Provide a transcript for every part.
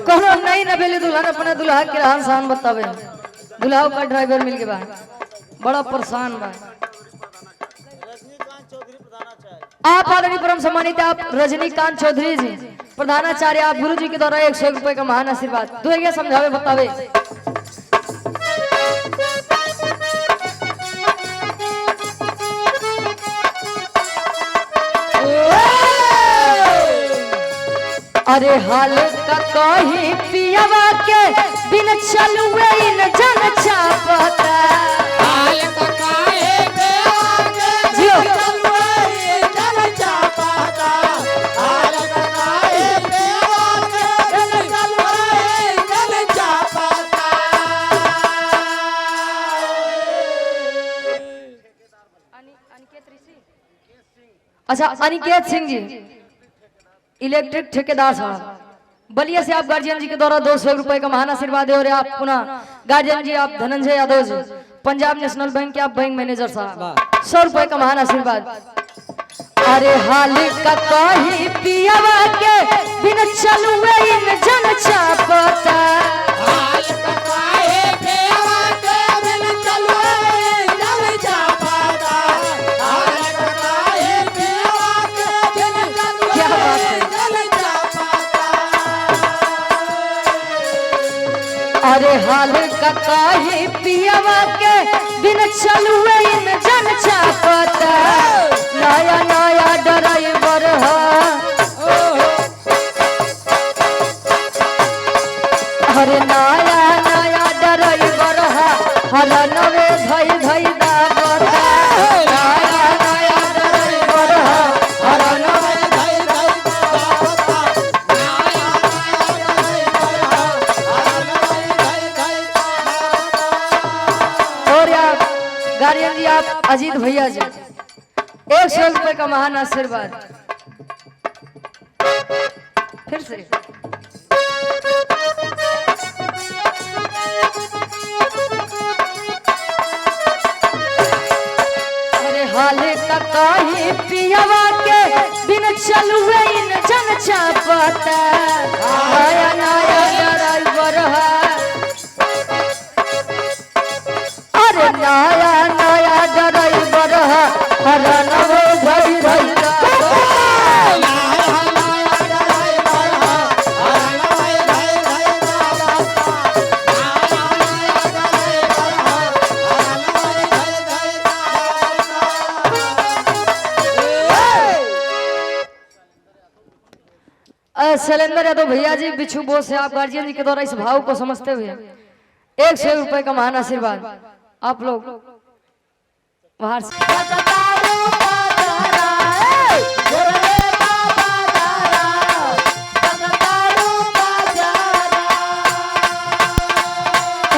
कहो नहीं न बेले दुल्हन अपने दुल्हा के रहन सहन बतावे। दुल्हा का ड्राइवर मिल के बा बड़ा परेशान बा। आप आदरणीय परम सम्मानित आप रजनीकांत चौधरी जी प्रधानाचार्य आप गुरु जी के द्वारा 100 रुपए का महान आशीर्वाद दो समझावे बतावे। अरे हाल का कहीं पियावा के बिन चलुए इन जन चापता। हाल का कहीं पियावा के बिन चलुए इन जन चापता। हाल का कहीं पियावा के बिन चलुए इन जन चापता। अनिकेत ऋषि अच्छा अनिकेत सिंह जी इलेक्ट्रिक ठेकेदार साहब बलिया से आप गार्जियन जी के द्वारा 200 रुपए का महान आशीर्वाद है। और आप पुनः गार्जियन जी आप धनंजय यादव जी पंजाब नेशनल बैंक के आप बैंक मैनेजर साहब 100 रुपए का महान आशीर्वाद। अरे हाल का कहीं पियावा के बिन चलुए इन जन चापता। हाल का कहीं पियावा के बिन चलुए इन जन चापता। हाल का कहीं पियावा के बिन चलुए क्या बात है। अरे हाल का काहे पियावा के बिन चलुए इन जन चापता। नया नया ड्राइवर अरे नया नया ड्राइवर हर नवे धई धई दाबता। नया नया ड्राइवर हर नवे धई धई दाबता। गार्जियन जी आप अजीत भैया जी 100 रुपए का महान आशीर्वाद फिर से। अरे हाल का काहे पियावा के बिन चलुए इन जन चापता। नया नया ड्राइवर अरे नया नया ड्राइवर हर नवे धई धई शैलेंद्र यादव भैया जी बिच्छू बोस से आप गार्जियन जी के द्वारा इस भाव को समझते हुए 100 रुपए का महान आशीर्वाद आप लोग बाहर से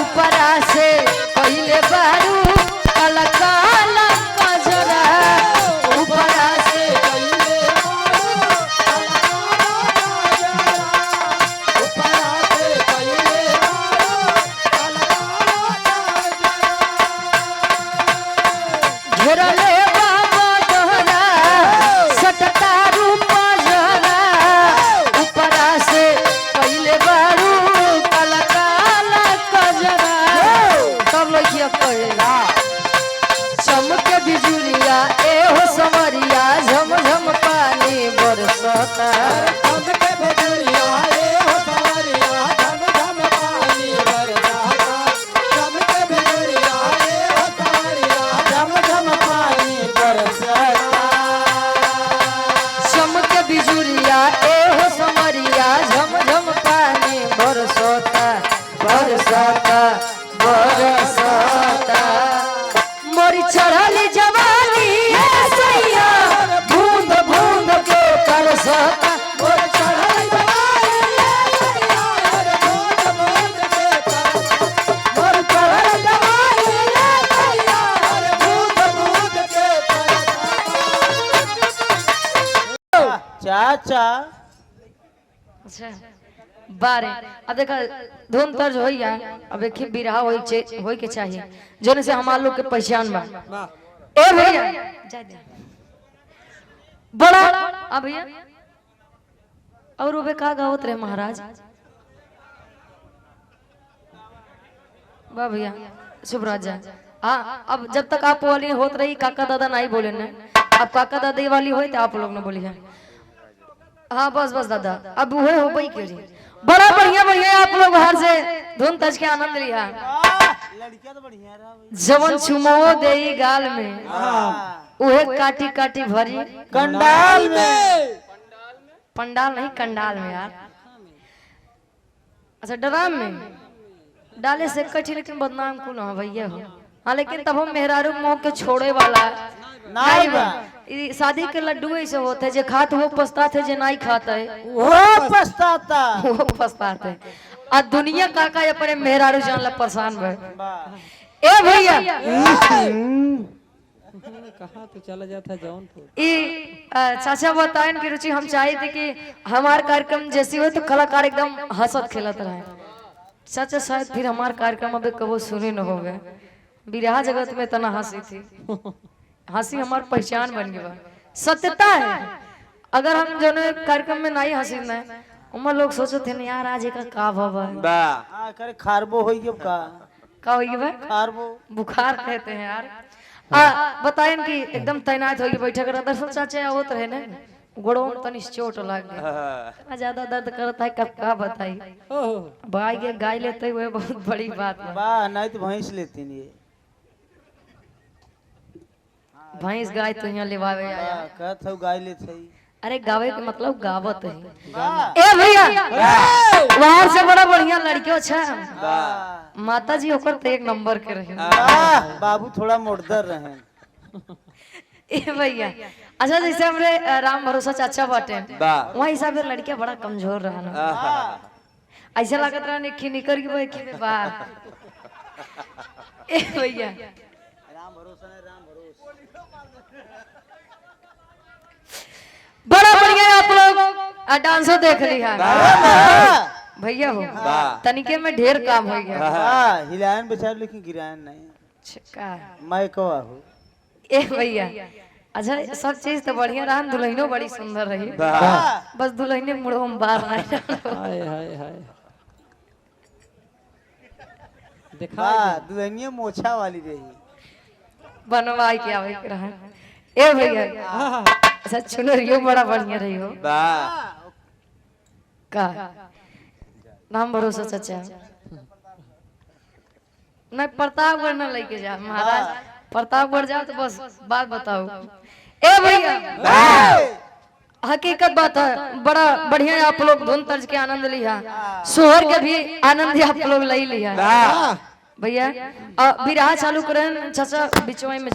ऊपरा से पहले बारू अलकाला कजरा। ऊपरा से पहले घेरले बाबा दोहरा सटतारू पजरा। ऊपरा से पहले बारू काला काला कजरा। तब लइकिया कहेला चमके बिजुलिया ए हो समरिया झम झम पानी बरसता। चमके बिजुलिया ए हो समरिया झम झम पानी बरसता। चमके बिजुलिया ए हो समरिया झम झम पानी बरसता। चमके बिजुलिया ए हो समरिया झम झम पानी बरसता बरसता बरसता। मोरी चढ़ली जवानी सैया बूंद बूंद के करसता। मोरी चढ़ली जवानी सैया बूंद बूंद के करसता। मोरी चढ़ली जवानी सैया बूंद बूंद के करसता। चाचा अच्छा बारे अब देखा धुन तर्ज हो गया। अब एक बिरहा होई के चाहिए जोने से हमार लोग के पहचान बा। ए भैया बड़ा अब भैया और वो का गावत रहे महाराज। वाह भैया शुभराज जा। हाँ अब जब तक आप वाली होत रही काका दादा नहीं बोले ना, अब काका दादी वाली हो तो आप लोग ना बोली है। हाँ बस बस दादा अब वो हो भाई क्यों जी। बड़ा बढ़िया बढ़िया आप लोग बाहर से धुन तज के आनंद लिया। लड़कियां तो बढ़िया रहा जवन चुमो देई गाल में उहे काटी काटी भरी कंडाल में। पंडाल नहीं कंडाल में यार। अच्छा ड्राम में डाले से कठी लेकिन बदनाम को ना भैया हो। हाँ लेकिन तब हम मेहरारू मोह के छोड़े वाला नहीं बा। शादी के लड्डू ऐसे होते हैं, जो खाते वो पछताते है, जो नहीं खाता है वो पछताता। वो पछताते है। आ दुनिया काका अपने मेहरारू जान ला परेशान भय। ए भैया कहाँ तो चला जाता जौनपुर। चाचा बताएं की रुचि हम चाहे थे कि हमारे कार्यक्रम जैसी हो तो कलाकार एकदम हंसत खेलत रहे। चाचा शायद फिर हमारे कार्यक्रम अभी कबो सुने न हो गए। बिरहा जगत में इतना हंसी थी, हंसी हमारी पहचान बन गई। सत्यता है अगर हम जो कार्यक्रम में नहीं हंसी न उमर लोग सोचते थे यार आज का भवा करे खारबो होई के का होगी भाई खारबो बुखार कहते हैं यार। बताएं कि एकदम तैनात होगी बैठक दरअसल चाचा होत रहे ना गोड़ों में तनी चोट लग गई, ज्यादा दर्द करता है कब का बताई। भाई के गाय लेते हुए बहुत बड़ी बात है। वाह नहीं तो भैंस लेती नहीं भैंस गाय तो यहाँ लेवावे आया। कहत हो गाय लेते अरे गावे के मतलब गावत है। ए भैया बाहर से बड़ा बढ़िया लड़कियों अच्छा माता जी होकर तो एक नंबर के रहे। बाबू थोड़ा मुर्दर रहे। ए भैया अच्छा जैसे हमरे राम भरोसा चाचा बाटे वहाँ हिसाब से लड़कियां बड़ा कमजोर रहा। ऐसा लागत रहा निखी निकर के की बात। ए भैया राम भरोसा नहीं राम भरोसा। बड़ा बढ़िया आप लोग डांसो देख लिया भैया हो तनिके में ढेर काम हो गया। हिलायन बेचार लेकिन गिरायन नहीं मैं कवा हो। ए भैया अच्छा सब चीज तो बढ़िया रहा, दुल्हनों बड़ी सुंदर रही, बस दुल्हने मुड़ो में बार नहीं हाय हाय हाय देखा दुल्हनिया मोछा वाली रही बनवाई के आवे के रहा। ए भैया अच्छा चुनरियो बड़ा बढ़िया रही हो का नाम भरोसा चाचा नहीं प्रतापगढ़ न लेके जा महाराज, प्रतापगढ़ जाओ तो बस बात बताओ। ए भैया हकीकत बात है बड़ा बढ़िया आप लोग धुन तर्ज के आनंद लिया, सोहर के भी आनंद आप लोग ले लिया भैया। बिरहा चालू करें चाचा बीच में